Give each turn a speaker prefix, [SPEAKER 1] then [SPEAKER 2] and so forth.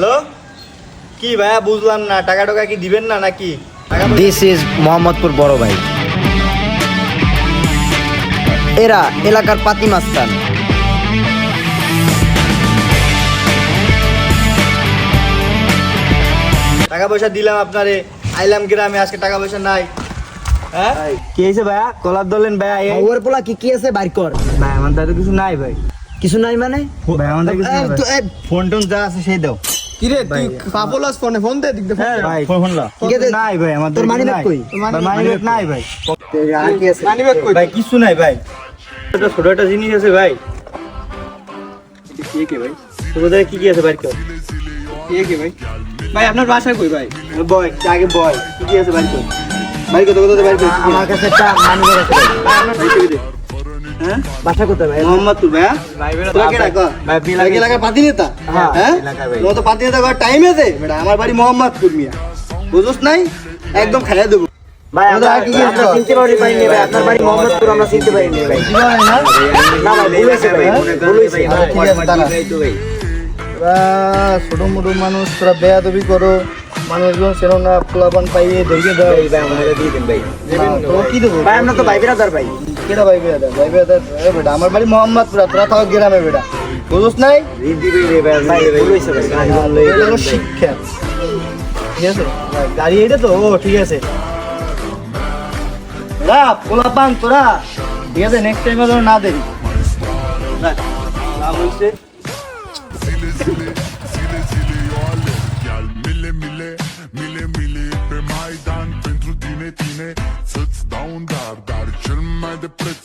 [SPEAKER 1] Hello, কি ভাইয়া বুঝলাম না, টাকা টাকা কি দিবেন না নাকি?
[SPEAKER 2] দিস ইজ মোহাম্মদপুর বড় ভাই। এরা এলাকার পাতি মাস্তান।
[SPEAKER 1] টাকা পয়সা দিলাম আপনারে, আইলাম গ্রামে, আজকে টাকা পয়সা নাই। হ্যাঁ কি হয়েছে ভাইয়া? কলার ধরলেন ভাইয়া?
[SPEAKER 2] ওর পোলা কি আছে বাইর কর।
[SPEAKER 1] ভাই আমার তো কিছু নাই ভাই।
[SPEAKER 2] কিছু নাই মানে?
[SPEAKER 1] ভাই আমার তো কিছু নাই ভাই। ফোন টোন যা আছে সেই দাও।
[SPEAKER 3] কিরে তুই পাপলাস ফোন দে দিক দে ফোন দে।
[SPEAKER 1] ভাই ফোন লাও।
[SPEAKER 2] ঠিক আছে,
[SPEAKER 1] নাই ভাই আমার
[SPEAKER 2] তোর মানি ব্যাগ কই?
[SPEAKER 1] মানি ব্যাগ নাই ভাই।
[SPEAKER 2] আর কি আছে?
[SPEAKER 3] মানি ব্যাগ কই?
[SPEAKER 1] ভাই কিছু নাই ভাই। এটা ছোট একটা জিনিস আছে ভাই। এটা কি কি ভাই? তোদের কি কি আছে বাইর কর।
[SPEAKER 3] কি ভাই? ভাই আপনার বাসা কই ভাই?
[SPEAKER 1] বয় আগে বয় কি কি আছে বাইর কর। বাইর কর তোদের বাইর কর।
[SPEAKER 2] আমার কাছে একটা মানি ব্যাগ আছে।
[SPEAKER 1] ভাই আপনার ভাই থেকে দে। হ্যাঁ
[SPEAKER 2] বাসা কোথায় ভাই?
[SPEAKER 1] মোহাম্মদপুর ভাইয়া। ভাই বেটা তোকে রাখো। ভাই বিলা এলাকা পাতি নেতা। হ্যাঁ এলাকা ভাই। ও তো পাতি নেতা করার টাইম আছে বেটা। আমার বাড়ি মোহাম্মদপুর মিয়া। বুঝছস নাই? একদম খাইয়া দেব।
[SPEAKER 2] ভাই আমরা কি কি চিনতে পারিনি ভাই। আপনার বাড়ি মোহাম্মদপুর, আমরা চিনতে পারিনি ভাই।
[SPEAKER 1] কি বলে না?
[SPEAKER 2] না ভাই ভুলেছে ভাই, ভুলেছে।
[SPEAKER 1] ঠিক আছে দাঁড়া। তোরা ছোট মোটো মানুষ, তোরা বেয়াদবি করো, মানুষজন চেনো না, পোলাপান পাইয়ে ধরিয়ে দাও।
[SPEAKER 2] ভাই আমাদের দিয়ে দেন ভাই।
[SPEAKER 1] তো কি দেবো
[SPEAKER 2] ভাই আমরা তো ভাই বিরাদার ভাই।
[SPEAKER 1] কেটা ভাই বেয়াদা? ভাই বেয়াদা বেটা আমার বাড়ি মোহাম্মদপুর, তোরা থাকো গ্রামে বেটা। বুঝছ নাই?
[SPEAKER 2] ভাই ভুলেছে ভাই।
[SPEAKER 1] এটা হলো শিক্ষা। ঠিক আছে গাড়ি এটা তো ও ঠিক আছে না পোলাপান তোরা। ঠিক আছে নেক্সট টাইম যেন না দেরি। রাখ। লাভ হয়েছে।
[SPEAKER 4] Gel mile mile pe Maidan pentru tine, tine. Să-ți dau un dar, dar cel mai de preț